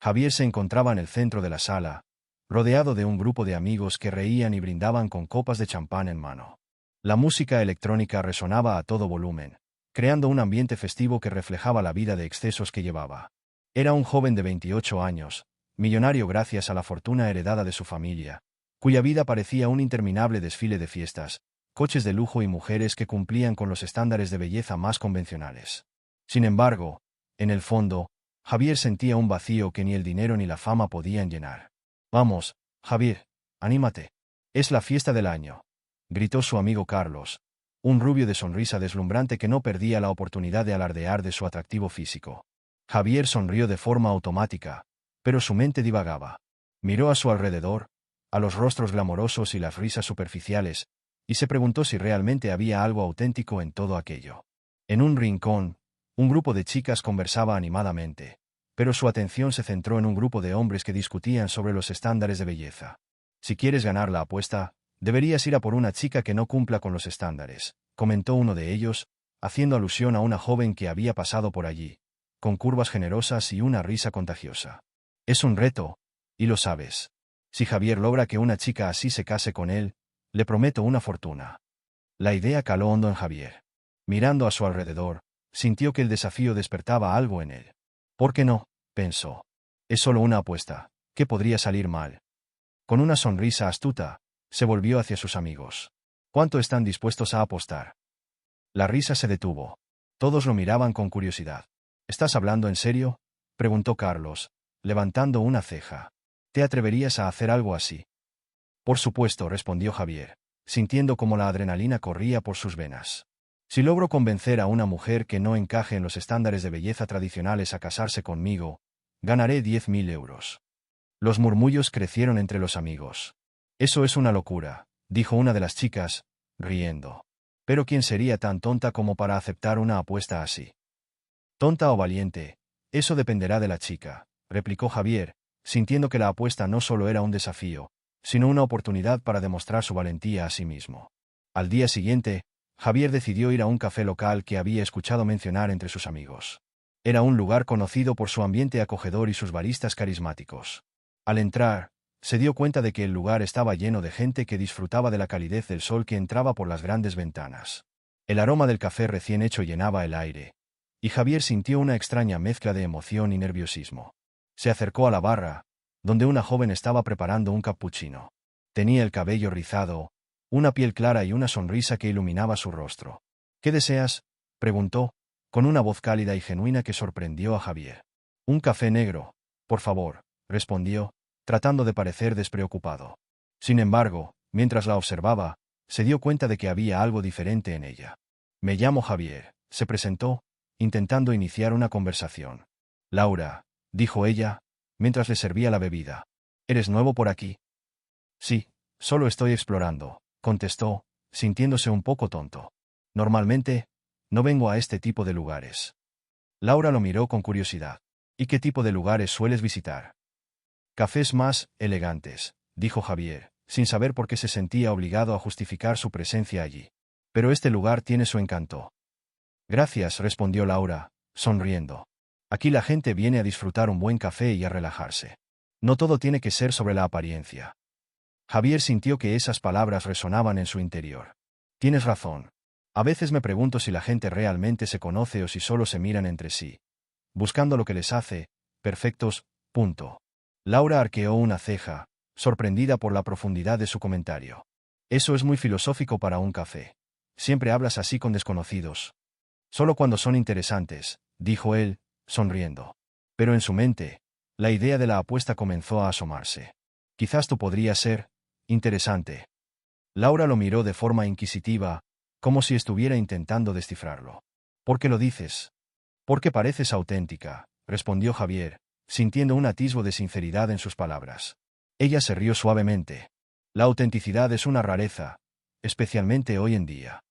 Javier se encontraba en el centro de la sala, rodeado de un grupo de amigos que reían y brindaban con copas de champán en mano. La música electrónica resonaba a todo volumen, creando un ambiente festivo que reflejaba la vida de excesos que llevaba. Era un joven de 28 años, millonario gracias a la fortuna heredada de su familia, cuya vida parecía un interminable desfile de fiestas, coches de lujo y mujeres que cumplían con los estándares de belleza más convencionales. Sin embargo, en el fondo, Javier sentía un vacío que ni el dinero ni la fama podían llenar. «Vamos, Javier, anímate. Es la fiesta del año», gritó su amigo Carlos, un rubio de sonrisa deslumbrante que no perdía la oportunidad de alardear de su atractivo físico. Javier sonrió de forma automática, pero su mente divagaba. Miró a su alrededor, a los rostros glamorosos y las risas superficiales, y se preguntó si realmente había algo auténtico en todo aquello. En un rincón, un grupo de chicas conversaba animadamente, pero su atención se centró en un grupo de hombres que discutían sobre los estándares de belleza. «Si quieres ganar la apuesta, deberías ir a por una chica que no cumpla con los estándares», comentó uno de ellos, haciendo alusión a una joven que había pasado por allí, con curvas generosas y una risa contagiosa. «Es un reto, y lo sabes. Si Javier logra que una chica así se case con él, le prometo una fortuna». La idea caló hondo en Javier. Mirando a su alrededor, sintió que el desafío despertaba algo en él. «¿Por qué no?», pensó. «Es solo una apuesta. ¿Qué podría salir mal?». Con una sonrisa astuta, se volvió hacia sus amigos. «¿Cuánto están dispuestos a apostar?». La risa se detuvo. Todos lo miraban con curiosidad. «¿Estás hablando en serio?», preguntó Carlos, levantando una ceja. «¿Te atreverías a hacer algo así?». «Por supuesto», respondió Javier, sintiendo como la adrenalina corría por sus venas. «Si logro convencer a una mujer que no encaje en los estándares de belleza tradicionales a casarse conmigo, ganaré 10.000 euros». Los murmullos crecieron entre los amigos. «Eso es una locura», dijo una de las chicas, riendo. «Pero ¿quién sería tan tonta como para aceptar una apuesta así?». «Tonta o valiente, eso dependerá de la chica», replicó Javier, sintiendo que la apuesta no solo era un desafío, sino una oportunidad para demostrar su valentía a sí mismo. Al día siguiente, Javier decidió ir a un café local que había escuchado mencionar entre sus amigos. Era un lugar conocido por su ambiente acogedor y sus baristas carismáticos. Al entrar, se dio cuenta de que el lugar estaba lleno de gente que disfrutaba de la calidez del sol que entraba por las grandes ventanas. El aroma del café recién hecho llenaba el aire, y Javier sintió una extraña mezcla de emoción y nerviosismo. Se acercó a la barra, donde una joven estaba preparando un cappuccino. Tenía el cabello rizado, una piel clara y una sonrisa que iluminaba su rostro. «¿Qué deseas?», preguntó, con una voz cálida y genuina que sorprendió a Javier. «Un café negro, por favor», respondió, tratando de parecer despreocupado. Sin embargo, mientras la observaba, se dio cuenta de que había algo diferente en ella. «Me llamo Javier», se presentó, intentando iniciar una conversación. «Laura», dijo ella, mientras le servía la bebida. «¿Eres nuevo por aquí?». «Sí, solo estoy explorando», contestó, sintiéndose un poco tonto. «Normalmente, no vengo a este tipo de lugares». Laura lo miró con curiosidad. «¿Y qué tipo de lugares sueles visitar?». «Cafés más elegantes», dijo Javier, sin saber por qué se sentía obligado a justificar su presencia allí. «Pero este lugar tiene su encanto». «Gracias», respondió Laura, sonriendo. «Aquí la gente viene a disfrutar un buen café y a relajarse. No todo tiene que ser sobre la apariencia». Javier sintió que esas palabras resonaban en su interior. «Tienes razón. A veces me pregunto si la gente realmente se conoce o si solo se miran entre sí, buscando lo que les hace perfectos, punto». Laura arqueó una ceja, sorprendida por la profundidad de su comentario. «Eso es muy filosófico para un café. Siempre hablas así con desconocidos». «Solo cuando son interesantes», dijo él, sonriendo. Pero en su mente, la idea de la apuesta comenzó a asomarse. «Quizás tú podrías ser interesante». Laura lo miró de forma inquisitiva, como si estuviera intentando descifrarlo. «¿Por qué lo dices?». «Porque pareces auténtica», respondió Javier, sintiendo un atisbo de sinceridad en sus palabras. Ella se rió suavemente. «La autenticidad es una rareza, especialmente hoy en día».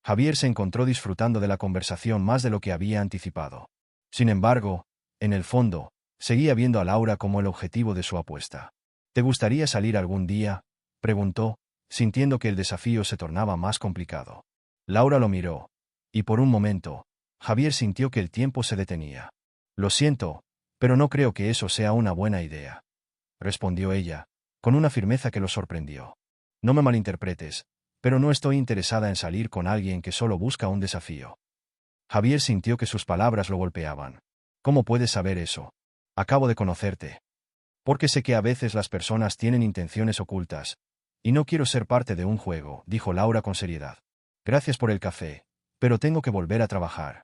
Javier se encontró disfrutando de la conversación más de lo que había anticipado. Sin embargo, en el fondo, seguía viendo a Laura como el objetivo de su apuesta. «¿Te gustaría salir algún día?», preguntó, sintiendo que el desafío se tornaba más complicado. Laura lo miró, y por un momento, Javier sintió que el tiempo se detenía. «Lo siento, Pero no creo que eso sea una buena idea, respondió ella, con una firmeza que lo sorprendió. No me malinterpretes, pero no estoy interesada en salir con alguien que solo busca un desafío. Javier sintió que sus palabras lo golpeaban. ¿Cómo puedes saber eso? Acabo de conocerte. Porque sé que a veces las personas tienen intenciones ocultas, y no quiero ser parte de un juego, dijo Laura con seriedad. Gracias por el café, pero tengo que volver a trabajar.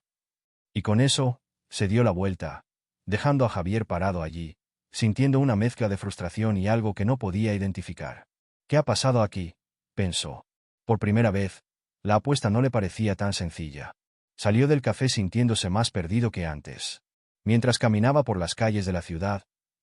Y con eso, se dio la vuelta, dejando a Javier parado allí, sintiendo una mezcla de frustración y algo que no podía identificar. ¿Qué ha pasado aquí?, pensó. Por primera vez, la apuesta no le parecía tan sencilla. Salió del café sintiéndose más perdido que antes. Mientras caminaba por las calles de la ciudad,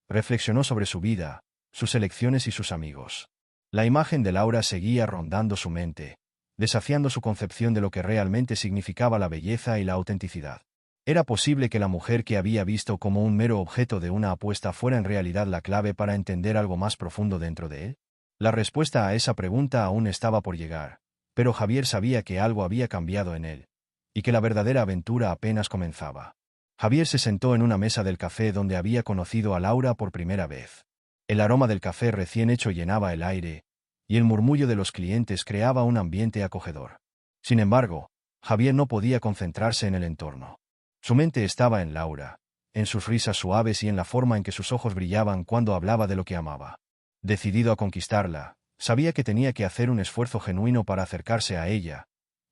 reflexionó sobre su vida, sus elecciones y sus amigos. La imagen de Laura seguía rondando su mente, desafiando su concepción de lo que realmente significaba la belleza y la autenticidad. ¿Era posible que la mujer que había visto como un mero objeto de una apuesta fuera en realidad la clave para entender algo más profundo dentro de él? La respuesta a esa pregunta aún estaba por llegar, pero Javier sabía que algo había cambiado en él, y que la verdadera aventura apenas comenzaba. Javier se sentó en una mesa del café donde había conocido a Laura por primera vez. El aroma del café recién hecho llenaba el aire, y el murmullo de los clientes creaba un ambiente acogedor. Sin embargo, Javier no podía concentrarse en el entorno. Su mente estaba en Laura, en sus risas suaves y en la forma en que sus ojos brillaban cuando hablaba de lo que amaba. Decidido a conquistarla, sabía que tenía que hacer un esfuerzo genuino para acercarse a ella,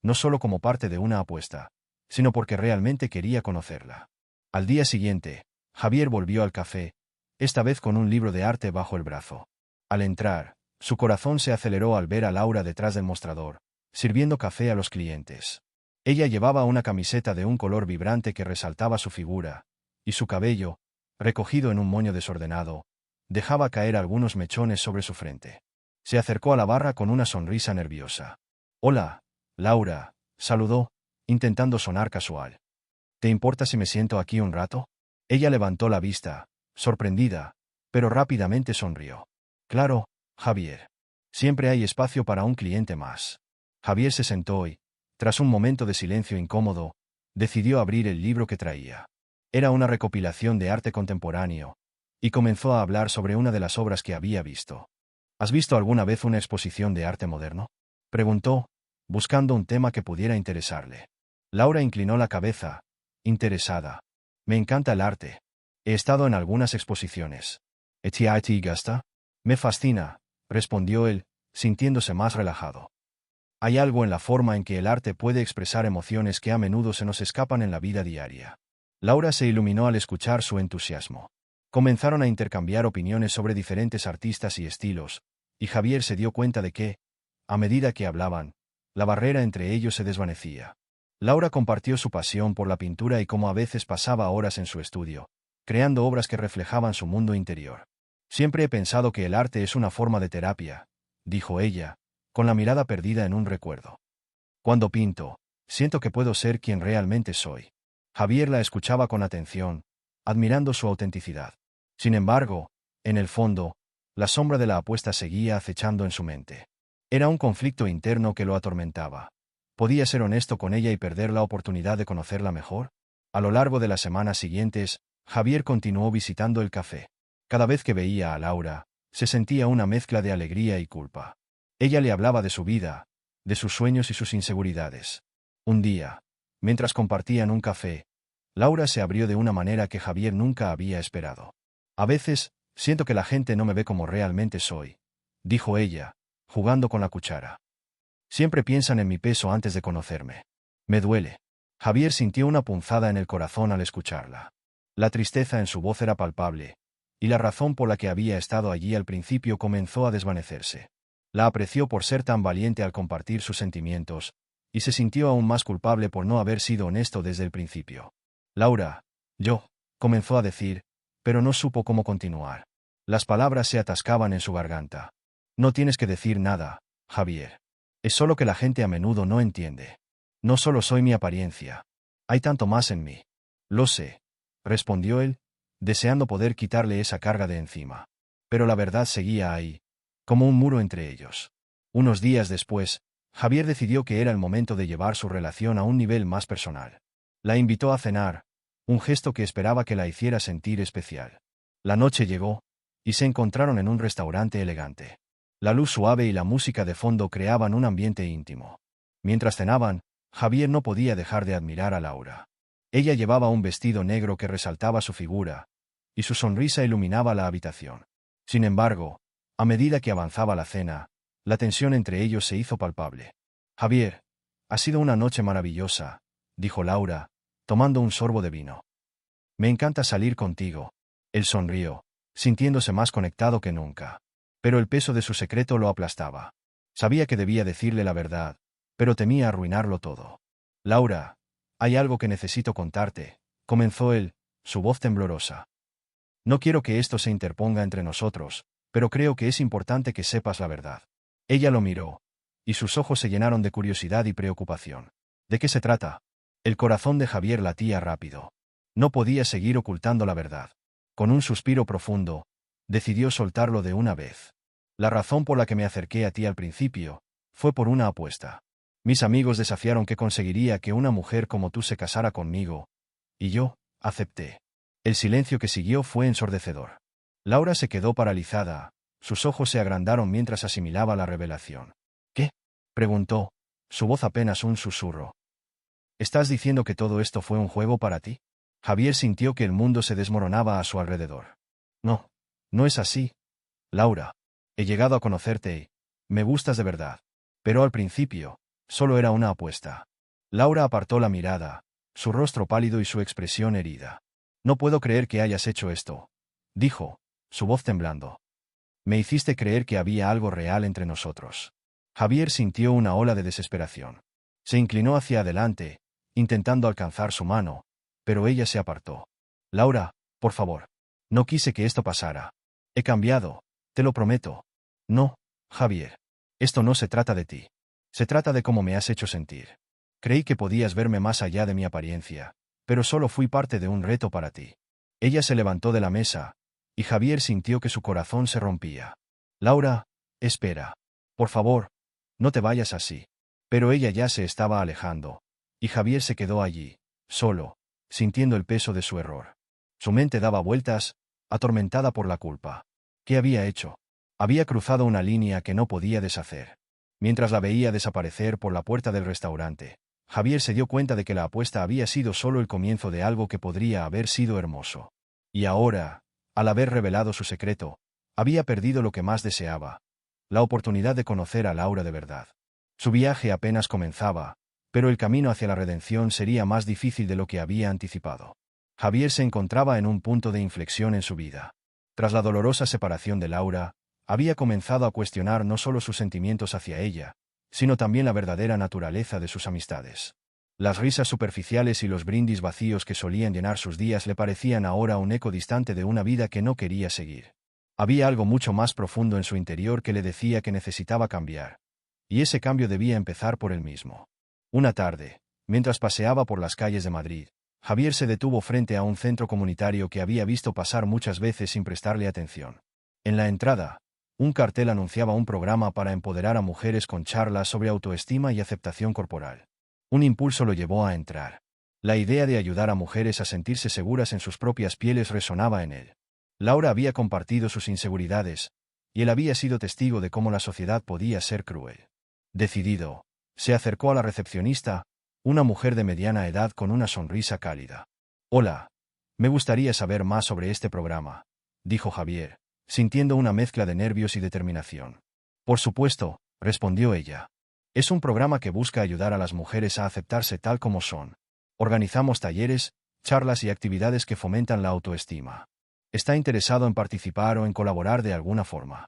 no solo como parte de una apuesta, sino porque realmente quería conocerla. Al día siguiente, Javier volvió al café, esta vez con un libro de arte bajo el brazo. Al entrar, su corazón se aceleró al ver a Laura detrás del mostrador, sirviendo café a los clientes. Ella llevaba una camiseta de un color vibrante que resaltaba su figura, y su cabello, recogido en un moño desordenado, dejaba caer algunos mechones sobre su frente. Se acercó a la barra con una sonrisa nerviosa. «Hola, Laura», saludó, intentando sonar casual. «¿Te importa si me siento aquí un rato?» Ella levantó la vista, sorprendida, pero rápidamente sonrió. «Claro, Javier. Siempre hay espacio para un cliente más». Javier se sentó y, tras un momento de silencio incómodo, decidió abrir el libro que traía. Era una recopilación de arte contemporáneo, y comenzó a hablar sobre una de las obras que había visto. «¿Has visto alguna vez una exposición de arte moderno?», preguntó, buscando un tema que pudiera interesarle. Laura inclinó la cabeza, interesada. «Me encanta el arte. He estado en algunas exposiciones». «¿Te gusta?» «Me fascina», respondió él, sintiéndose más relajado. Hay algo en la forma en que el arte puede expresar emociones que a menudo se nos escapan en la vida diaria. Laura se iluminó al escuchar su entusiasmo. Comenzaron a intercambiar opiniones sobre diferentes artistas y estilos, y Javier se dio cuenta de que, a medida que hablaban, la barrera entre ellos se desvanecía. Laura compartió su pasión por la pintura y cómo a veces pasaba horas en su estudio, creando obras que reflejaban su mundo interior. «Siempre he pensado que el arte es una forma de terapia», dijo ella, con la mirada perdida en un recuerdo. «Cuando pinto, siento que puedo ser quien realmente soy». Javier la escuchaba con atención, admirando su autenticidad. Sin embargo, en el fondo, la sombra de la apuesta seguía acechando en su mente. Era un conflicto interno que lo atormentaba. ¿Podía ser honesto con ella y perder la oportunidad de conocerla mejor? A lo largo de las semanas siguientes, Javier continuó visitando el café. Cada vez que veía a Laura, se sentía una mezcla de alegría y culpa. Ella le hablaba de su vida, de sus sueños y sus inseguridades. Un día, mientras compartían un café, Laura se abrió de una manera que Javier nunca había esperado. «A veces, siento que la gente no me ve como realmente soy», dijo ella, jugando con la cuchara. «Siempre piensan en mi peso antes de conocerme. Me duele». Javier sintió una punzada en el corazón al escucharla. La tristeza en su voz era palpable, y la razón por la que había estado allí al principio comenzó a desvanecerse. La apreció por ser tan valiente al compartir sus sentimientos, y se sintió aún más culpable por no haber sido honesto desde el principio. «Laura, comenzó a decir, pero no supo cómo continuar. Las palabras se atascaban en su garganta. «No tienes que decir nada, Javier. Es solo que la gente a menudo no entiende. No solo soy mi apariencia. Hay tanto más en mí». «Lo sé», respondió él, deseando poder quitarle esa carga de encima. Pero la verdad seguía ahí, como un muro entre ellos. Unos días después, Javier decidió que era el momento de llevar su relación a un nivel más personal. La invitó a cenar, un gesto que esperaba que la hiciera sentir especial. La noche llegó, y se encontraron en un restaurante elegante. La luz suave y la música de fondo creaban un ambiente íntimo. Mientras cenaban, Javier no podía dejar de admirar a Laura. Ella llevaba un vestido negro que resaltaba su figura, y su sonrisa iluminaba la habitación. Sin embargo, a medida que avanzaba la cena, la tensión entre ellos se hizo palpable. Javier, ha sido una noche maravillosa, dijo Laura, tomando un sorbo de vino. Me encanta salir contigo. Él sonrió, sintiéndose más conectado que nunca. Pero el peso de su secreto lo aplastaba. Sabía que debía decirle la verdad, pero temía arruinarlo todo. Laura, hay algo que necesito contarte, comenzó él, su voz temblorosa. No quiero que esto se interponga entre nosotros, pero creo que es importante que sepas la verdad. Ella lo miró, y sus ojos se llenaron de curiosidad y preocupación. ¿De qué se trata? El corazón de Javier latía rápido. No podía seguir ocultando la verdad. Con un suspiro profundo, decidió soltarlo de una vez. La razón por la que me acerqué a ti al principio fue por una apuesta. Mis amigos desafiaron que conseguiría que una mujer como tú se casara conmigo, y yo acepté. El silencio que siguió fue ensordecedor. Laura se quedó paralizada, sus ojos se agrandaron mientras asimilaba la revelación. ¿Qué? Preguntó, su voz apenas un susurro. ¿Estás diciendo que todo esto fue un juego para ti? Javier sintió que el mundo se desmoronaba a su alrededor. No, no es así. Laura, he llegado a conocerte y me gustas de verdad. Pero al principio, solo era una apuesta. Laura apartó la mirada, su rostro pálido y su expresión herida. No puedo creer que hayas hecho esto, dijo, su voz temblando. Me hiciste creer que había algo real entre nosotros. Javier sintió una ola de desesperación. Se inclinó hacia adelante, intentando alcanzar su mano, pero ella se apartó. Laura, por favor. No quise que esto pasara. He cambiado, te lo prometo. No, Javier. Esto no se trata de ti. Se trata de cómo me has hecho sentir. Creí que podías verme más allá de mi apariencia, pero solo fui parte de un reto para ti. Ella se levantó de la mesa, y Javier sintió que su corazón se rompía. Laura, espera. Por favor, no te vayas así. Pero ella ya se estaba alejando, y Javier se quedó allí, solo, sintiendo el peso de su error. Su mente daba vueltas, atormentada por la culpa. ¿Qué había hecho? Había cruzado una línea que no podía deshacer. Mientras la veía desaparecer por la puerta del restaurante, Javier se dio cuenta de que la apuesta había sido solo el comienzo de algo que podría haber sido hermoso. Y ahora, al haber revelado su secreto, había perdido lo que más deseaba, la oportunidad de conocer a Laura de verdad. Su viaje apenas comenzaba, pero el camino hacia la redención sería más difícil de lo que había anticipado. Javier se encontraba en un punto de inflexión en su vida. Tras la dolorosa separación de Laura, había comenzado a cuestionar no solo sus sentimientos hacia ella, sino también la verdadera naturaleza de sus amistades. Las risas superficiales y los brindis vacíos que solían llenar sus días le parecían ahora un eco distante de una vida que no quería seguir. Había algo mucho más profundo en su interior que le decía que necesitaba cambiar, y ese cambio debía empezar por él mismo. Una tarde, mientras paseaba por las calles de Madrid, Javier se detuvo frente a un centro comunitario que había visto pasar muchas veces sin prestarle atención. En la entrada, un cartel anunciaba un programa para empoderar a mujeres con charlas sobre autoestima y aceptación corporal. Un impulso lo llevó a entrar. La idea de ayudar a mujeres a sentirse seguras en sus propias pieles resonaba en él. Laura había compartido sus inseguridades, y él había sido testigo de cómo la sociedad podía ser cruel. Decidido, se acercó a la recepcionista, una mujer de mediana edad con una sonrisa cálida. «Hola, me gustaría saber más sobre este programa», dijo Javier, sintiendo una mezcla de nervios y determinación. «Por supuesto», respondió ella. «Es un programa que busca ayudar a las mujeres a aceptarse tal como son. Organizamos talleres, charlas y actividades que fomentan la autoestima. ¿Está interesado en participar o en colaborar de alguna forma?»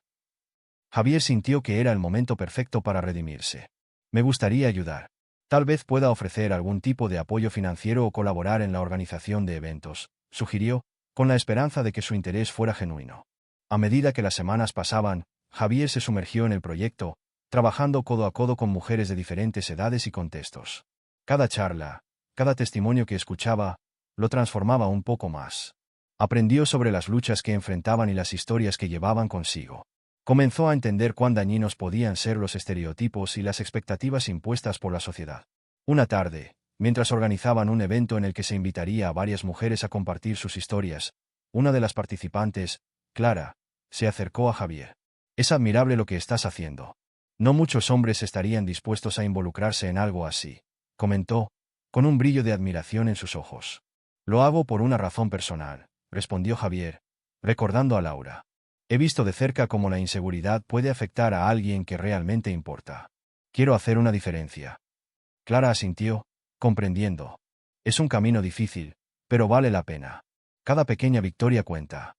Javier sintió que era el momento perfecto para redimirse. «Me gustaría ayudar. Tal vez pueda ofrecer algún tipo de apoyo financiero o colaborar en la organización de eventos», sugirió, con la esperanza de que su interés fuera genuino. A medida que las semanas pasaban, Javier se sumergió en el proyecto, trabajando codo a codo con mujeres de diferentes edades y contextos. Cada charla, cada testimonio que escuchaba, lo transformaba un poco más. Aprendió sobre las luchas que enfrentaban y las historias que llevaban consigo. Comenzó a entender cuán dañinos podían ser los estereotipos y las expectativas impuestas por la sociedad. Una tarde, Mientras organizaban un evento en el que se invitaría a varias mujeres a compartir sus historias, una de las participantes, Clara, se acercó a Javier. «Es admirable lo que estás haciendo. No muchos hombres estarían dispuestos a involucrarse en algo así», comentó, con un brillo de admiración en sus ojos. «Lo hago por una razón personal», respondió Javier, recordando a Laura. «He visto de cerca cómo la inseguridad puede afectar a alguien que realmente importa. Quiero hacer una diferencia». Clara asintió, comprendiendo. «Es un camino difícil, pero vale la pena. Cada pequeña victoria cuenta».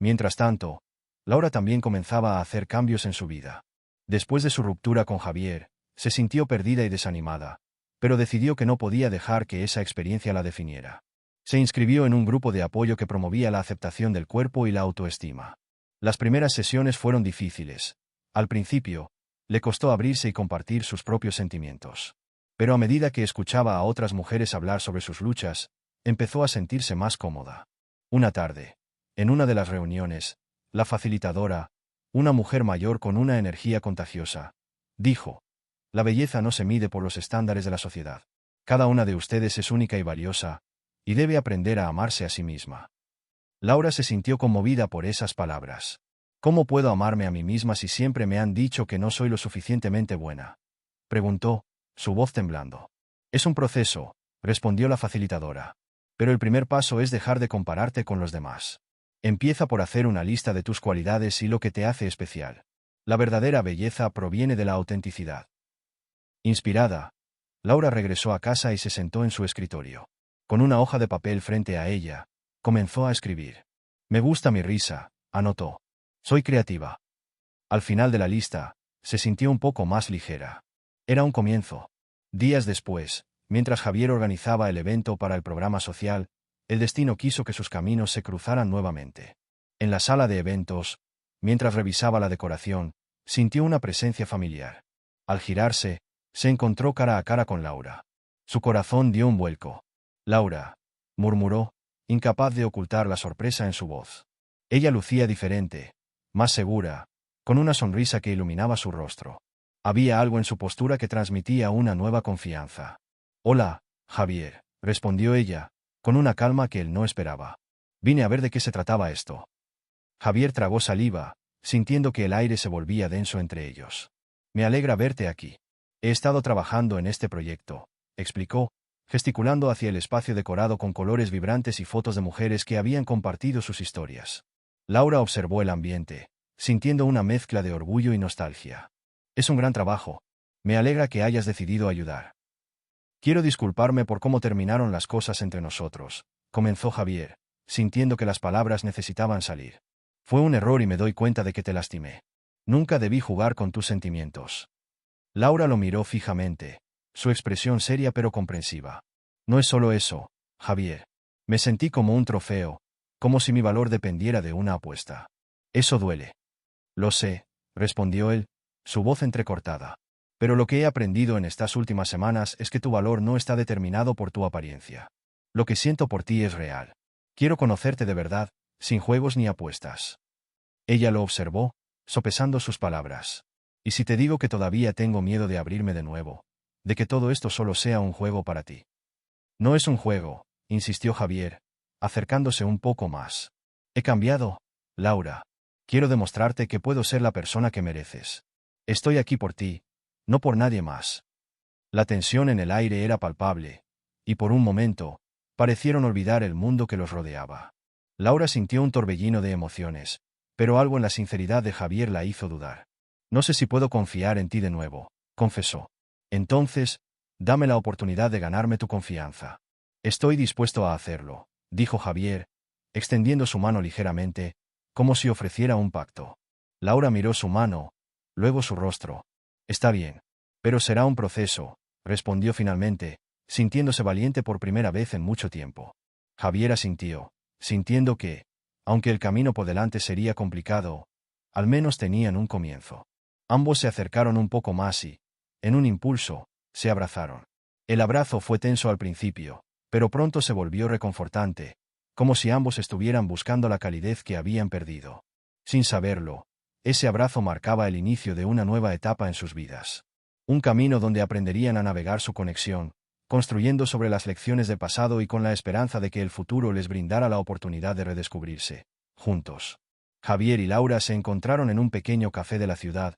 Mientras tanto, Laura también comenzaba a hacer cambios en su vida. Después de su ruptura con Javier, se sintió perdida y desanimada, pero decidió que no podía dejar que esa experiencia la definiera. Se inscribió en un grupo de apoyo que promovía la aceptación del cuerpo y la autoestima. Las primeras sesiones fueron difíciles. Al principio, le costó abrirse y compartir sus propios sentimientos. Pero a medida que escuchaba a otras mujeres hablar sobre sus luchas, empezó a sentirse más cómoda. Una tarde, en una de las reuniones, la facilitadora, una mujer mayor con una energía contagiosa, dijo: «La belleza no se mide por los estándares de la sociedad. Cada una de ustedes es única y valiosa, y debe aprender a amarse a sí misma». Laura se sintió conmovida por esas palabras. «¿Cómo puedo amarme a mí misma si siempre me han dicho que no soy lo suficientemente buena?», preguntó, su voz temblando. «Es un proceso», respondió la facilitadora. «Pero el primer paso es dejar de compararte con los demás. Empieza por hacer una lista de tus cualidades y lo que te hace especial. La verdadera belleza proviene de la autenticidad». Inspirada, Laura regresó a casa y se sentó en su escritorio. Con una hoja de papel frente a ella, comenzó a escribir. «Me gusta mi risa», anotó. «Soy creativa». Al final de la lista, se sintió un poco más ligera. Era un comienzo. Días después, mientras Javier organizaba el evento para el programa social, el destino quiso que sus caminos se cruzaran nuevamente. En la sala de eventos, mientras revisaba la decoración, sintió una presencia familiar. Al girarse, se encontró cara a cara con Laura. Su corazón dio un vuelco. «Laura», murmuró, incapaz de ocultar la sorpresa en su voz. Ella lucía diferente, más segura, con una sonrisa que iluminaba su rostro. Había algo en su postura que transmitía una nueva confianza. «Hola, Javier», respondió ella, con una calma que él no esperaba. «Vine a ver de qué se trataba esto». Javier tragó saliva, sintiendo que el aire se volvía denso entre ellos. «Me alegra verte aquí. He estado trabajando en este proyecto», explicó, gesticulando hacia el espacio decorado con colores vibrantes y fotos de mujeres que habían compartido sus historias. Laura observó el ambiente, sintiendo una mezcla de orgullo y nostalgia. «Es un gran trabajo. Me alegra que hayas decidido ayudar. Quiero disculparme por cómo terminaron las cosas entre nosotros», comenzó Javier, sintiendo que las palabras necesitaban salir. «Fue un error y me doy cuenta de que te lastimé. Nunca debí jugar con tus sentimientos». Laura lo miró fijamente, su expresión seria pero comprensiva. «No es solo eso, Javier. Me sentí como un trofeo, como si mi valor dependiera de una apuesta. Eso duele». «Lo sé», respondió él, su voz entrecortada. «Pero lo que he aprendido en estas últimas semanas es que tu valor no está determinado por tu apariencia. Lo que siento por ti es real. Quiero conocerte de verdad, sin juegos ni apuestas». Ella lo observó, sopesando sus palabras. «¿Y si te digo que todavía tengo miedo de abrirme de nuevo, de que todo esto solo sea un juego para ti?» «No es un juego», insistió Javier, acercándose un poco más. «He cambiado, Laura. Quiero demostrarte que puedo ser la persona que mereces. Estoy aquí por ti, no por nadie más». La tensión en el aire era palpable, y por un momento, parecieron olvidar el mundo que los rodeaba. Laura sintió un torbellino de emociones, pero algo en la sinceridad de Javier la hizo dudar. «No sé si puedo confiar en ti de nuevo», confesó. «Entonces, dame la oportunidad de ganarme tu confianza». «Estoy dispuesto a hacerlo», dijo Javier, extendiendo su mano ligeramente, como si ofreciera un pacto. Laura miró su mano, luego su rostro. «Está bien. Pero será un proceso», respondió finalmente, sintiéndose valiente por primera vez en mucho tiempo. Javier asintió, sintiendo que, aunque el camino por delante sería complicado, al menos tenían un comienzo. Ambos se acercaron un poco más y, en un impulso, se abrazaron. El abrazo fue tenso al principio, pero pronto se volvió reconfortante, como si ambos estuvieran buscando la calidez que habían perdido. Sin saberlo, ese abrazo marcaba el inicio de una nueva etapa en sus vidas. Un camino donde aprenderían a navegar su conexión, construyendo sobre las lecciones del pasado y con la esperanza de que el futuro les brindara la oportunidad de redescubrirse, juntos. Javier y Laura se encontraron en un pequeño café de la ciudad,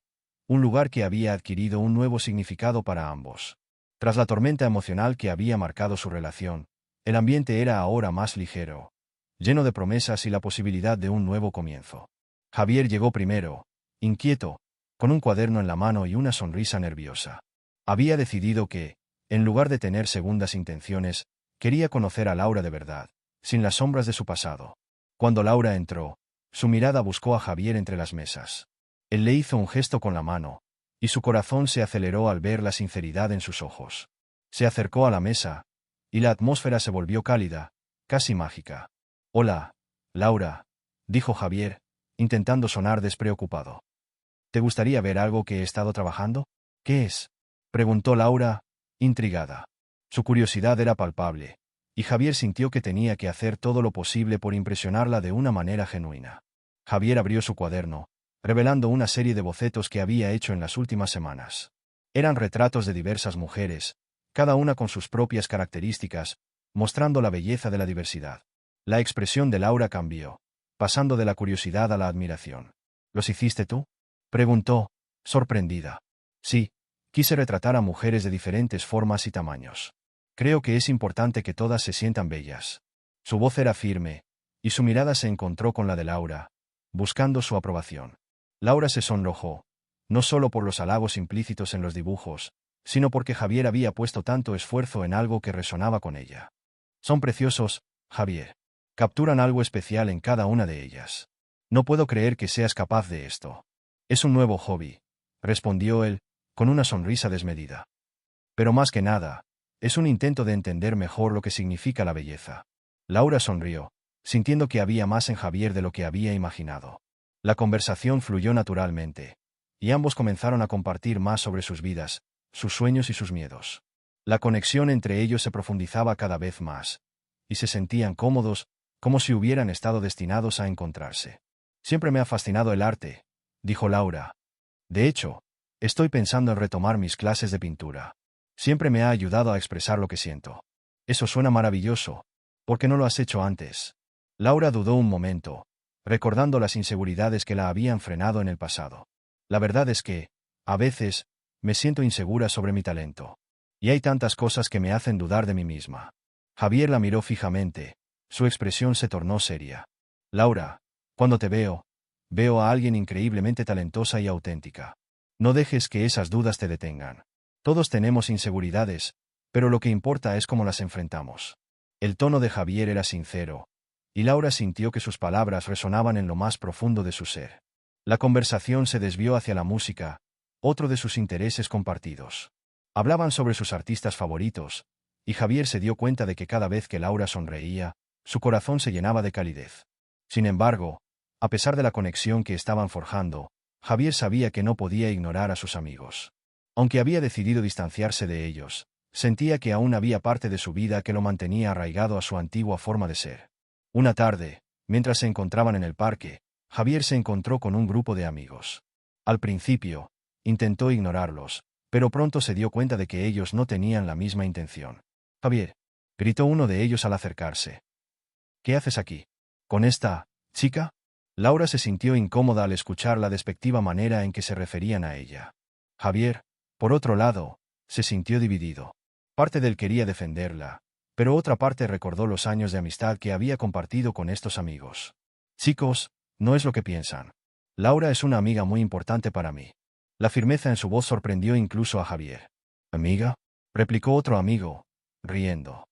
un lugar que había adquirido un nuevo significado para ambos. Tras la tormenta emocional que había marcado su relación, el ambiente era ahora más ligero, lleno de promesas y la posibilidad de un nuevo comienzo. Javier llegó primero, inquieto, con un cuaderno en la mano y una sonrisa nerviosa. Había decidido que, en lugar de tener segundas intenciones, quería conocer a Laura de verdad, sin las sombras de su pasado. Cuando Laura entró, su mirada buscó a Javier entre las mesas. Él le hizo un gesto con la mano, y su corazón se aceleró al ver la sinceridad en sus ojos. Se acercó a la mesa, y la atmósfera se volvió cálida, casi mágica. «Hola, Laura», dijo Javier, intentando sonar despreocupado. «¿Te gustaría ver algo que he estado trabajando?» «¿Qué es?», preguntó Laura, intrigada. Su curiosidad era palpable, y Javier sintió que tenía que hacer todo lo posible por impresionarla de una manera genuina. Javier abrió su cuaderno, revelando una serie de bocetos que había hecho en las últimas semanas. Eran retratos de diversas mujeres, cada una con sus propias características, mostrando la belleza de la diversidad. La expresión de Laura cambió, pasando de la curiosidad a la admiración. «¿Los hiciste tú?», preguntó, sorprendida. «Sí, quise retratar a mujeres de diferentes formas y tamaños. Creo que es importante que todas se sientan bellas». Su voz era firme, y su mirada se encontró con la de Laura, buscando su aprobación. Laura se sonrojó, no solo por los halagos implícitos en los dibujos, sino porque Javier había puesto tanto esfuerzo en algo que resonaba con ella. «Son preciosos, Javier. Capturan algo especial en cada una de ellas. No puedo creer que seas capaz de esto». «Es un nuevo hobby», respondió él, con una sonrisa desmedida. «Pero más que nada, es un intento de entender mejor lo que significa la belleza». Laura sonrió, sintiendo que había más en Javier de lo que había imaginado. La conversación fluyó naturalmente, y ambos comenzaron a compartir más sobre sus vidas, sus sueños y sus miedos. La conexión entre ellos se profundizaba cada vez más, y se sentían cómodos, como si hubieran estado destinados a encontrarse. «Siempre me ha fascinado el arte», dijo Laura. «De hecho, estoy pensando en retomar mis clases de pintura. Siempre me ha ayudado a expresar lo que siento». «Eso suena maravilloso. ¿Por qué no lo has hecho antes?». Laura dudó un momento, recordando las inseguridades que la habían frenado en el pasado. «La verdad es que, a veces, me siento insegura sobre mi talento. Y hay tantas cosas que me hacen dudar de mí misma». Javier la miró fijamente, su expresión se tornó seria. «Laura, cuando te veo a alguien increíblemente talentosa y auténtica. No dejes que esas dudas te detengan. Todos tenemos inseguridades, pero lo que importa es cómo las enfrentamos». El tono de Javier era sincero, y Laura sintió que sus palabras resonaban en lo más profundo de su ser. La conversación se desvió hacia la música, otro de sus intereses compartidos. Hablaban sobre sus artistas favoritos, y Javier se dio cuenta de que cada vez que Laura sonreía, su corazón se llenaba de calidez. Sin embargo, a pesar de la conexión que estaban forjando, Javier sabía que no podía ignorar a sus amigos. Aunque había decidido distanciarse de ellos, sentía que aún había parte de su vida que lo mantenía arraigado a su antigua forma de ser. Una tarde, mientras se encontraban en el parque, Javier se encontró con un grupo de amigos. Al principio, intentó ignorarlos, pero pronto se dio cuenta de que ellos no tenían la misma intención. «Javier», gritó uno de ellos al acercarse. «¿Qué haces aquí? ¿Con esta chica?». Laura se sintió incómoda al escuchar la despectiva manera en que se referían a ella. Javier, por otro lado, se sintió dividido. Parte de él quería defenderla, pero otra parte recordó los años de amistad que había compartido con estos amigos. «Chicos, no es lo que piensan. Laura es una amiga muy importante para mí». La firmeza en su voz sorprendió incluso a Javier. «¿Amiga?», replicó otro amigo, riendo.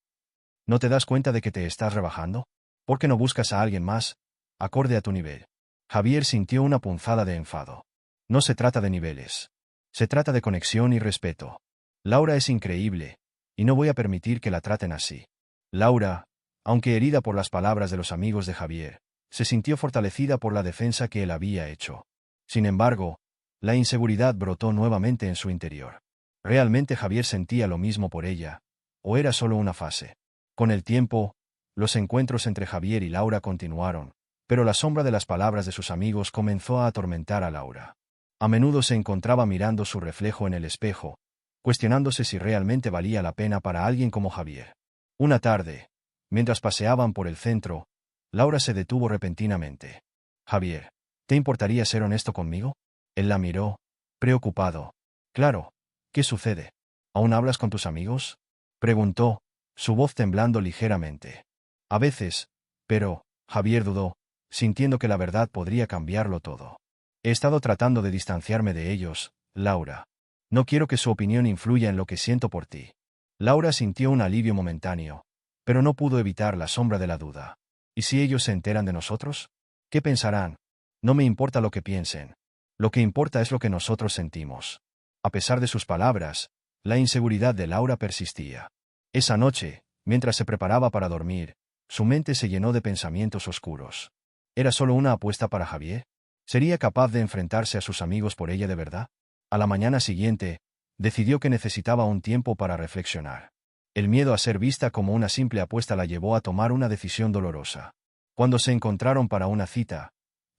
«¿No te das cuenta de que te estás rebajando? ¿Por qué no buscas a alguien más, acorde a tu nivel?». Javier sintió una punzada de enfado. «No se trata de niveles. Se trata de conexión y respeto. Laura es increíble, y no voy a permitir que la traten así». Laura, aunque herida por las palabras de los amigos de Javier, se sintió fortalecida por la defensa que él había hecho. Sin embargo, la inseguridad brotó nuevamente en su interior. ¿Realmente Javier sentía lo mismo por ella, o era solo una fase? Con el tiempo, los encuentros entre Javier y Laura continuaron, pero la sombra de las palabras de sus amigos comenzó a atormentar a Laura. A menudo se encontraba mirando su reflejo en el espejo, cuestionándose si realmente valía la pena para alguien como Javier. Una tarde, mientras paseaban por el centro, Laura se detuvo repentinamente. Javier, ¿te importaría ser honesto conmigo? Él la miró, preocupado. Claro, ¿qué sucede? ¿Aún hablas con tus amigos? Preguntó, su voz temblando ligeramente. A veces, pero, Javier dudó, sintiendo que la verdad podría cambiarlo todo. He estado tratando de distanciarme de ellos, Laura. No quiero que su opinión influya en lo que siento por ti. Laura sintió un alivio momentáneo, pero no pudo evitar la sombra de la duda. ¿Y si ellos se enteran de nosotros? ¿Qué pensarán? No me importa lo que piensen. Lo que importa es lo que nosotros sentimos. A pesar de sus palabras, la inseguridad de Laura persistía. Esa noche, mientras se preparaba para dormir, su mente se llenó de pensamientos oscuros. ¿Era solo una apuesta para Javier? ¿Sería capaz de enfrentarse a sus amigos por ella de verdad? A la mañana siguiente, decidió que necesitaba un tiempo para reflexionar. El miedo a ser vista como una simple apuesta la llevó a tomar una decisión dolorosa. Cuando se encontraron para una cita,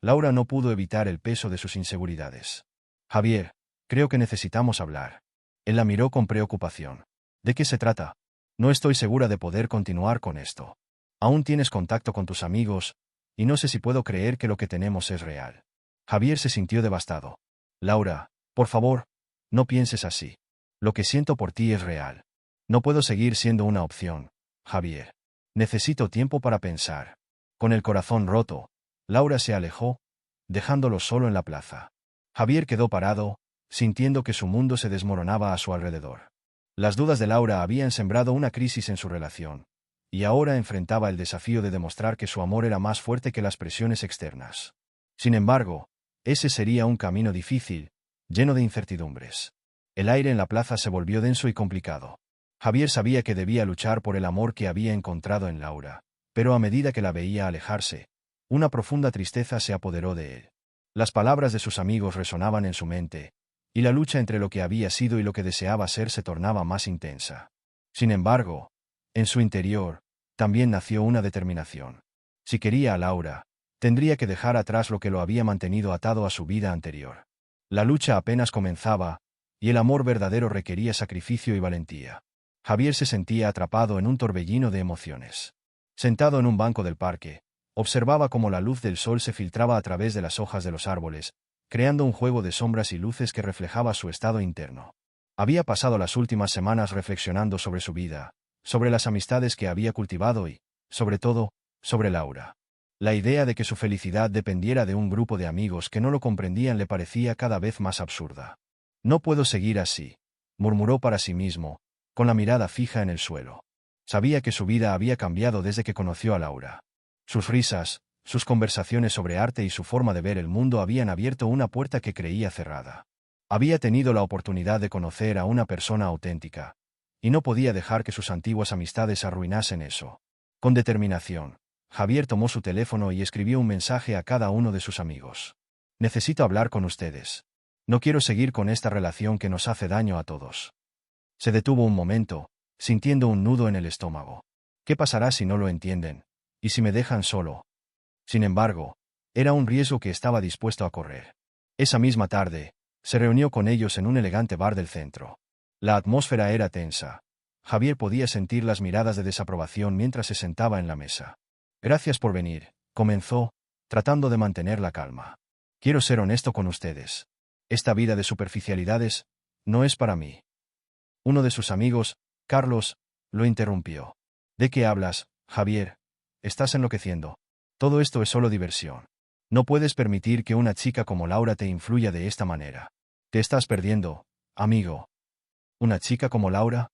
Laura no pudo evitar el peso de sus inseguridades. Javier, creo que necesitamos hablar. Él la miró con preocupación. ¿De qué se trata? No estoy segura de poder continuar con esto. Aún tienes contacto con tus amigos, y no sé si puedo creer que lo que tenemos es real. Javier se sintió devastado. Laura, por favor, no pienses así. Lo que siento por ti es real. No puedo seguir siendo una opción, Javier. Necesito tiempo para pensar. Con el corazón roto, Laura se alejó, dejándolo solo en la plaza. Javier quedó parado, sintiendo que su mundo se desmoronaba a su alrededor. Las dudas de Laura habían sembrado una crisis en su relación, y ahora enfrentaba el desafío de demostrar que su amor era más fuerte que las presiones externas. Sin embargo, ese sería un camino difícil, lleno de incertidumbres. El aire en la plaza se volvió denso y complicado. Javier sabía que debía luchar por el amor que había encontrado en Laura, pero a medida que la veía alejarse, una profunda tristeza se apoderó de él. Las palabras de sus amigos resonaban en su mente, y la lucha entre lo que había sido y lo que deseaba ser se tornaba más intensa. Sin embargo, en su interior, también nació una determinación. Si quería a Laura, tendría que dejar atrás lo que lo había mantenido atado a su vida anterior. La lucha apenas comenzaba, y el amor verdadero requería sacrificio y valentía. Javier se sentía atrapado en un torbellino de emociones. Sentado en un banco del parque, observaba cómo la luz del sol se filtraba a través de las hojas de los árboles, creando un juego de sombras y luces que reflejaba su estado interno. Había pasado las últimas semanas reflexionando sobre su vida, sobre las amistades que había cultivado y, sobre todo, sobre Laura. La idea de que su felicidad dependiera de un grupo de amigos que no lo comprendían le parecía cada vez más absurda. No puedo seguir así, murmuró para sí mismo, con la mirada fija en el suelo. Sabía que su vida había cambiado desde que conoció a Laura. Sus risas, sus conversaciones sobre arte y su forma de ver el mundo habían abierto una puerta que creía cerrada. Había tenido la oportunidad de conocer a una persona auténtica, y no podía dejar que sus antiguas amistades arruinasen eso. Con determinación, Javier tomó su teléfono y escribió un mensaje a cada uno de sus amigos. Necesito hablar con ustedes. No quiero seguir con esta relación que nos hace daño a todos. Se detuvo un momento, sintiendo un nudo en el estómago. ¿Qué pasará si no lo entienden? ¿Y si me dejan solo? Sin embargo, era un riesgo que estaba dispuesto a correr. Esa misma tarde, se reunió con ellos en un elegante bar del centro. La atmósfera era tensa. Javier podía sentir las miradas de desaprobación mientras se sentaba en la mesa. Gracias por venir, comenzó, tratando de mantener la calma. Quiero ser honesto con ustedes. Esta vida de superficialidades no es para mí. Uno de sus amigos, Carlos, lo interrumpió. ¿De qué hablas, Javier? Estás enloqueciendo. Todo esto es solo diversión. No puedes permitir que una chica como Laura te influya de esta manera. Te estás perdiendo, amigo. ¿Una chica como Laura?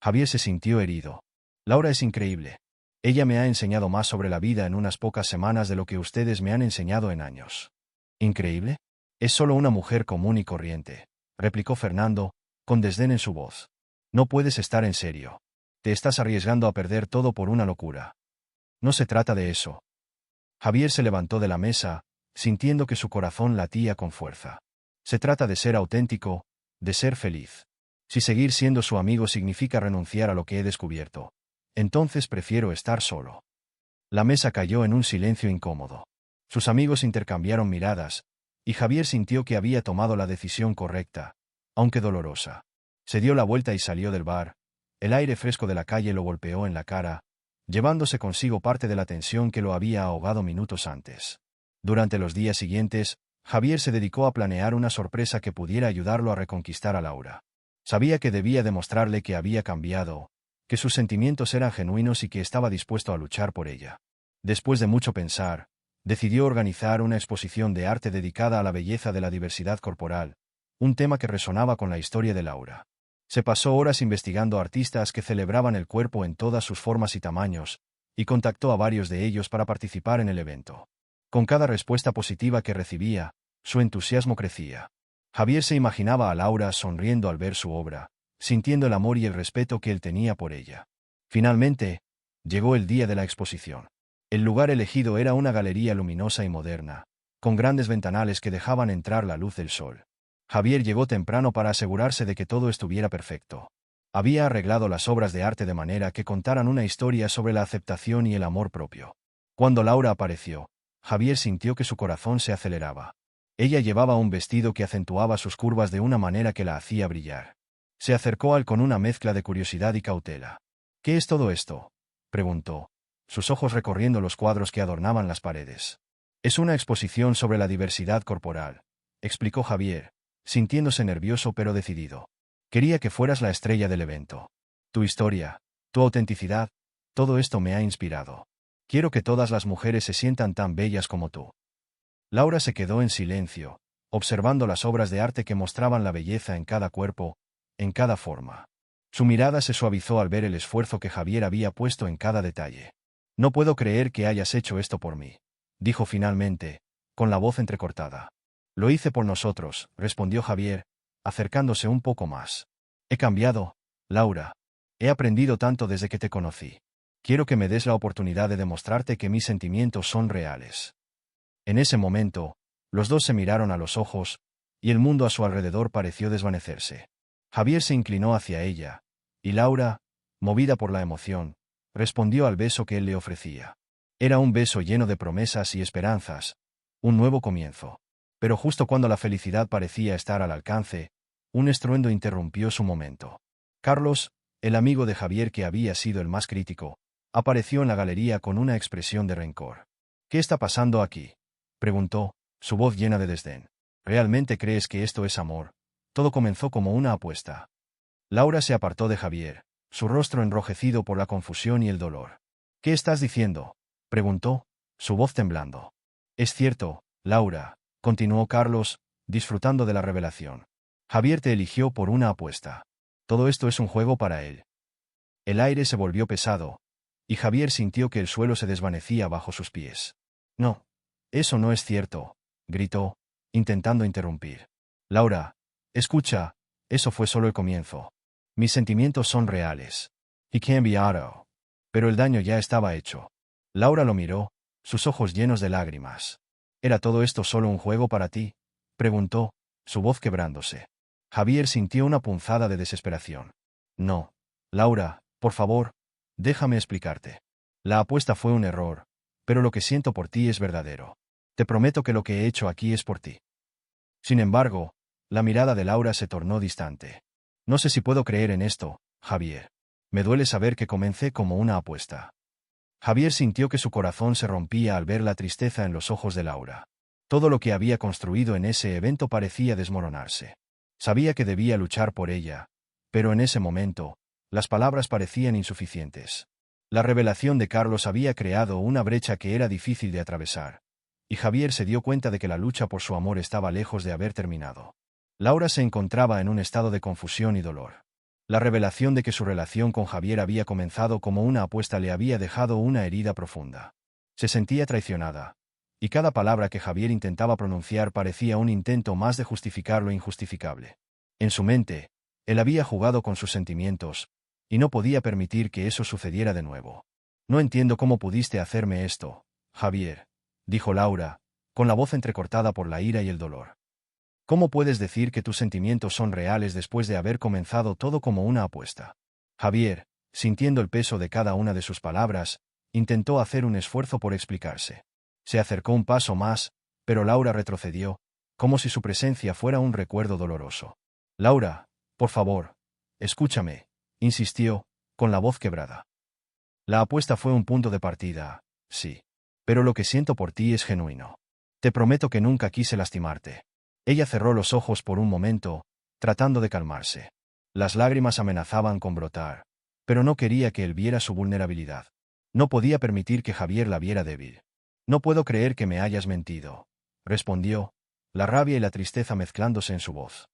Javier se sintió herido. Laura es increíble. Ella me ha enseñado más sobre la vida en unas pocas semanas de lo que ustedes me han enseñado en años. ¿Increíble? Es solo una mujer común y corriente, replicó Fernando, con desdén en su voz. No puedes estar en serio. Te estás arriesgando a perder todo por una locura. No se trata de eso. Javier se levantó de la mesa, sintiendo que su corazón latía con fuerza. Se trata de ser auténtico, de ser feliz. Si seguir siendo su amigo significa renunciar a lo que he descubierto, entonces prefiero estar solo. La mesa cayó en un silencio incómodo. Sus amigos intercambiaron miradas, y Javier sintió que había tomado la decisión correcta, aunque dolorosa. Se dio la vuelta y salió del bar. El aire fresco de la calle lo golpeó en la cara, llevándose consigo parte de la tensión que lo había ahogado minutos antes. Durante los días siguientes, Javier se dedicó a planear una sorpresa que pudiera ayudarlo a reconquistar a Laura. Sabía que debía demostrarle que había cambiado, que sus sentimientos eran genuinos y que estaba dispuesto a luchar por ella. Después de mucho pensar, decidió organizar una exposición de arte dedicada a la belleza de la diversidad corporal, un tema que resonaba con la historia de Laura. Se pasó horas investigando artistas que celebraban el cuerpo en todas sus formas y tamaños, y contactó a varios de ellos para participar en el evento. Con cada respuesta positiva que recibía, su entusiasmo crecía. Javier se imaginaba a Laura sonriendo al ver su obra, sintiendo el amor y el respeto que él tenía por ella. Finalmente, llegó el día de la exposición. El lugar elegido era una galería luminosa y moderna, con grandes ventanales que dejaban entrar la luz del sol. Javier llegó temprano para asegurarse de que todo estuviera perfecto. Había arreglado las obras de arte de manera que contaran una historia sobre la aceptación y el amor propio. Cuando Laura apareció, Javier sintió que su corazón se aceleraba. Ella llevaba un vestido que acentuaba sus curvas de una manera que la hacía brillar. Se acercó a él con una mezcla de curiosidad y cautela. «¿Qué es todo esto?», preguntó, sus ojos recorriendo los cuadros que adornaban las paredes. «Es una exposición sobre la diversidad corporal», explicó Javier, sintiéndose nervioso pero decidido. «Quería que fueras la estrella del evento. Tu historia, tu autenticidad, todo esto me ha inspirado. Quiero que todas las mujeres se sientan tan bellas como tú». Laura se quedó en silencio, observando las obras de arte que mostraban la belleza en cada cuerpo, en cada forma. Su mirada se suavizó al ver el esfuerzo que Javier había puesto en cada detalle. «No puedo creer que hayas hecho esto por mí», dijo finalmente, con la voz entrecortada. «Lo hice por nosotros», respondió Javier, acercándose un poco más. «He cambiado, Laura. He aprendido tanto desde que te conocí. Quiero que me des la oportunidad de demostrarte que mis sentimientos son reales». En ese momento, los dos se miraron a los ojos, y el mundo a su alrededor pareció desvanecerse. Javier se inclinó hacia ella, y Laura, movida por la emoción, respondió al beso que él le ofrecía. Era un beso lleno de promesas y esperanzas, un nuevo comienzo. Pero justo cuando la felicidad parecía estar al alcance, un estruendo interrumpió su momento. Carlos, el amigo de Javier que había sido el más crítico, apareció en la galería con una expresión de rencor. «¿Qué está pasando aquí?», preguntó, su voz llena de desdén. «¿Realmente crees que esto es amor? Todo comenzó como una apuesta». Laura se apartó de Javier, su rostro enrojecido por la confusión y el dolor. «¿Qué estás diciendo?», preguntó, su voz temblando. «Es cierto, Laura», continuó Carlos, disfrutando de la revelación. «Javier te eligió por una apuesta. Todo esto es un juego para él». El aire se volvió pesado, y Javier sintió que el suelo se desvanecía bajo sus pies. «No, eso no es cierto», gritó, intentando interrumpir. «Laura, escucha, eso fue solo el comienzo. Mis sentimientos son reales. He cambiado». Pero el daño ya estaba hecho. Laura lo miró, sus ojos llenos de lágrimas. «¿Era todo esto solo un juego para ti?», preguntó, su voz quebrándose. Javier sintió una punzada de desesperación. «No, Laura, por favor, déjame explicarte. La apuesta fue un error, pero lo que siento por ti es verdadero. Te prometo que lo que he hecho aquí es por ti». Sin embargo, la mirada de Laura se tornó distante. «No sé si puedo creer en esto, Javier. Me duele saber que comencé como una apuesta». Javier sintió que su corazón se rompía al ver la tristeza en los ojos de Laura. Todo lo que había construido en ese evento parecía desmoronarse. Sabía que debía luchar por ella, pero en ese momento, las palabras parecían insuficientes. La revelación de Carlos había creado una brecha que era difícil de atravesar, y Javier se dio cuenta de que la lucha por su amor estaba lejos de haber terminado. Laura se encontraba en un estado de confusión y dolor. La revelación de que su relación con Javier había comenzado como una apuesta le había dejado una herida profunda. Se sentía traicionada, y cada palabra que Javier intentaba pronunciar parecía un intento más de justificar lo injustificable. En su mente, él había jugado con sus sentimientos, y no podía permitir que eso sucediera de nuevo. «No entiendo cómo pudiste hacerme esto, Javier», dijo Laura, con la voz entrecortada por la ira y el dolor. «¿Cómo puedes decir que tus sentimientos son reales después de haber comenzado todo como una apuesta?». Javier, sintiendo el peso de cada una de sus palabras, intentó hacer un esfuerzo por explicarse. Se acercó un paso más, pero Laura retrocedió, como si su presencia fuera un recuerdo doloroso. «Laura, por favor, Escúchame, insistió, con la voz quebrada. La apuesta fue un punto de partida, sí. Pero lo que siento por ti es genuino. Te prometo que nunca quise lastimarte. Ella cerró los ojos por un momento, tratando de calmarse. Las lágrimas amenazaban con brotar, pero no quería que él viera su vulnerabilidad. No podía permitir que Javier la viera débil. No puedo creer que me hayas mentido, respondió, la rabia y la tristeza mezclándose en su voz.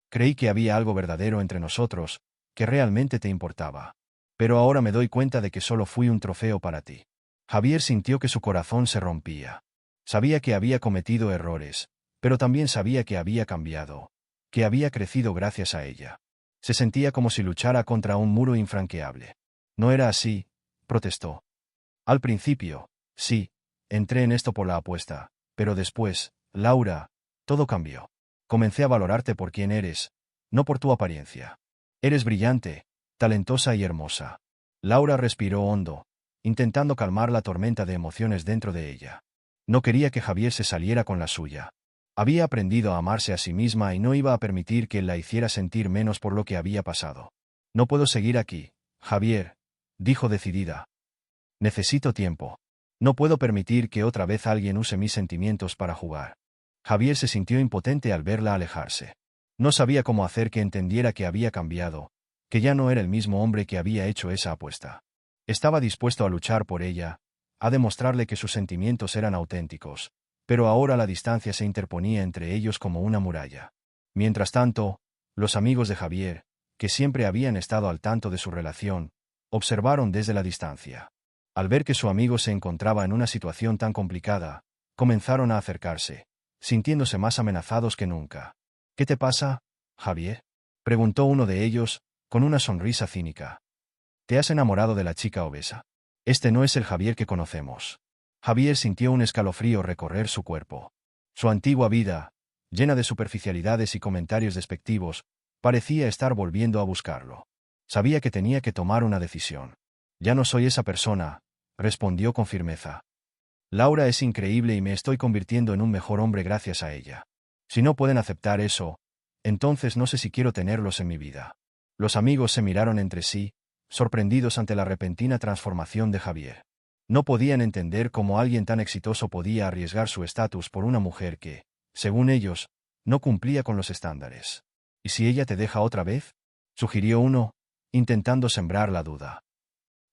Creí que había algo verdadero entre nosotros, que realmente te importaba. Pero ahora me doy cuenta de que solo fui un trofeo para ti. Javier sintió que su corazón se rompía. Sabía que había cometido errores, pero también sabía que había cambiado, que había crecido gracias a ella. Se sentía como si luchara contra un muro infranqueable. No era así, protestó. Al principio, sí, entré en esto por la apuesta, pero después, Laura, todo cambió. Comencé a valorarte por quien eres, no por tu apariencia. Eres brillante, talentosa y hermosa. Laura respiró hondo, intentando calmar la tormenta de emociones dentro de ella. No quería que Javier se saliera con la suya. Había aprendido a amarse a sí misma y no iba a permitir que él la hiciera sentir menos por lo que había pasado. No puedo seguir aquí, Javier, dijo decidida. Necesito tiempo. No puedo permitir que otra vez alguien use mis sentimientos para jugar. Javier se sintió impotente al verla alejarse. No sabía cómo hacer que entendiera que había cambiado, que ya no era el mismo hombre que había hecho esa apuesta. Estaba dispuesto a luchar por ella, a demostrarle que sus sentimientos eran auténticos, pero ahora la distancia se interponía entre ellos como una muralla. Mientras tanto, los amigos de Javier, que siempre habían estado al tanto de su relación, observaron desde la distancia. Al ver que su amigo se encontraba en una situación tan complicada, comenzaron a acercarse, sintiéndose más amenazados que nunca. ¿Qué te pasa, Javier?, preguntó uno de ellos, con una sonrisa cínica. ¿Te has enamorado de la chica obesa? Este no es el Javier que conocemos. Javier sintió un escalofrío recorrer su cuerpo. Su antigua vida, llena de superficialidades y comentarios despectivos, parecía estar volviendo a buscarlo. Sabía que tenía que tomar una decisión. Ya no soy esa persona, respondió con firmeza. Laura es increíble y me estoy convirtiendo en un mejor hombre gracias a ella. Si no pueden aceptar eso, entonces no sé si quiero tenerlos en mi vida. Los amigos se miraron entre sí, sorprendidos ante la repentina transformación de Javier. No podían entender cómo alguien tan exitoso podía arriesgar su estatus por una mujer que, según ellos, no cumplía con los estándares. ¿Y si ella te deja otra vez?, sugirió uno, intentando sembrar la duda.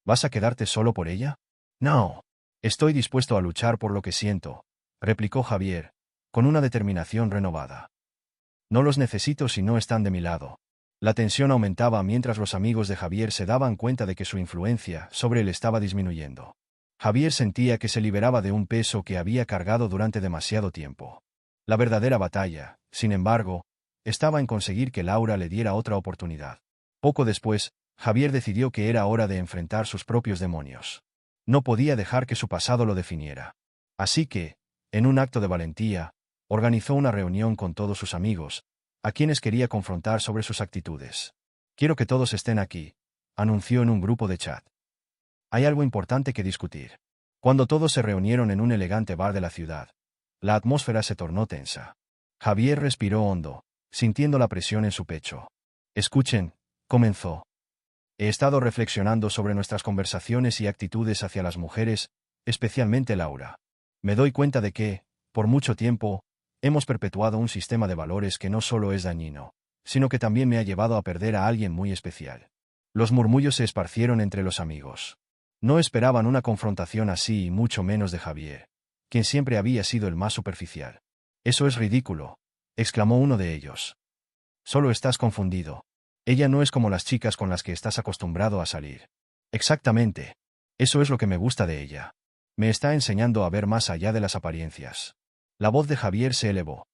¿Vas a quedarte solo por ella? No. Estoy dispuesto a luchar por lo que siento, replicó Javier, con una determinación renovada. No los necesito si no están de mi lado. La tensión aumentaba mientras los amigos de Javier se daban cuenta de que su influencia sobre él estaba disminuyendo. Javier sentía que se liberaba de un peso que había cargado durante demasiado tiempo. La verdadera batalla, sin embargo, estaba en conseguir que Laura le diera otra oportunidad. Poco después, Javier decidió que era hora de enfrentar sus propios demonios. No podía dejar que su pasado lo definiera. Así que, en un acto de valentía, organizó una reunión con todos sus amigos, a quienes quería confrontar sobre sus actitudes. Quiero que todos estén aquí, anunció en un grupo de chat. Hay algo importante que discutir. Cuando todos se reunieron en un elegante bar de la ciudad, la atmósfera se tornó tensa. Javier respiró hondo, sintiendo la presión en su pecho. Escuchen, comenzó. He estado reflexionando sobre nuestras conversaciones y actitudes hacia las mujeres, especialmente Laura. Me doy cuenta de que, por mucho tiempo, hemos perpetuado un sistema de valores que no solo es dañino, sino que también me ha llevado a perder a alguien muy especial. Los murmullos se esparcieron entre los amigos. No esperaban una confrontación así y mucho menos de Javier, quien siempre había sido el más superficial. Eso es ridículo, exclamó uno de ellos. Solo estás confundido. Ella no es como las chicas con las que estás acostumbrado a salir. Exactamente. Eso es lo que me gusta de ella. Me está enseñando a ver más allá de las apariencias. La voz de Javier se elevó.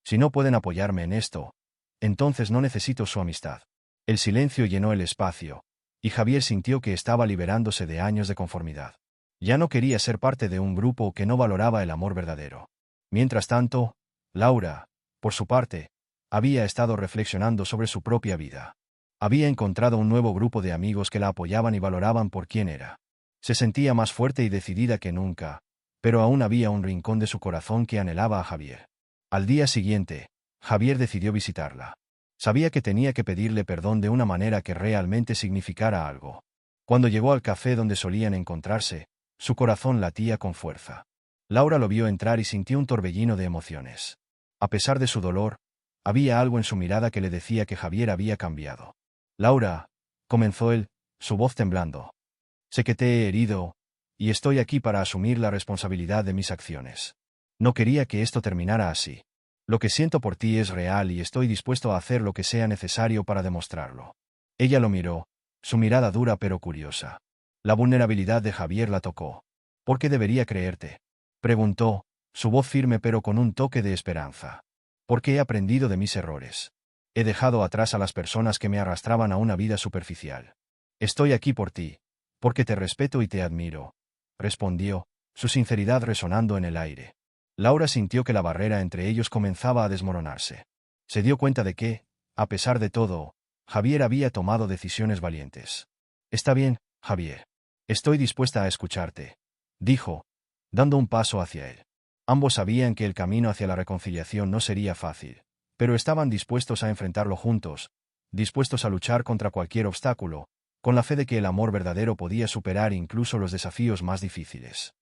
Si no pueden apoyarme en esto, entonces no necesito su amistad. El silencio llenó el espacio, y Javier sintió que estaba liberándose de años de conformidad. Ya no quería ser parte de un grupo que no valoraba el amor verdadero. Mientras tanto, Laura, por su parte, había estado reflexionando sobre su propia vida. Había encontrado un nuevo grupo de amigos que la apoyaban y valoraban por quién era. Se sentía más fuerte y decidida que nunca, pero aún había un rincón de su corazón que anhelaba a Javier. Al día siguiente, Javier decidió visitarla. Sabía que tenía que pedirle perdón de una manera que realmente significara algo. Cuando llegó al café donde solían encontrarse, su corazón latía con fuerza. Laura lo vio entrar y sintió un torbellino de emociones. A pesar de su dolor, había algo en su mirada que le decía que Javier había cambiado. Laura, comenzó él, su voz temblando. Sé que te he herido, y estoy aquí para asumir la responsabilidad de mis acciones. No quería que esto terminara así. Lo que siento por ti es real y estoy dispuesto a hacer lo que sea necesario para demostrarlo. Ella lo miró, su mirada dura pero curiosa. La vulnerabilidad de Javier la tocó. ¿Por qué debería creerte?, preguntó, su voz firme pero con un toque de esperanza. Porque he aprendido de mis errores. He dejado atrás a las personas que me arrastraban a una vida superficial. Estoy aquí por ti, porque te respeto y te admiro, respondió, su sinceridad resonando en el aire. Laura sintió que la barrera entre ellos comenzaba a desmoronarse. Se dio cuenta de que, a pesar de todo, Javier había tomado decisiones valientes. Está bien, Javier. Estoy dispuesta a escucharte, dijo, dando un paso hacia él. Ambos sabían que el camino hacia la reconciliación no sería fácil, pero estaban dispuestos a enfrentarlo juntos, dispuestos a luchar contra cualquier obstáculo, con la fe de que el amor verdadero podía superar incluso los desafíos más difíciles.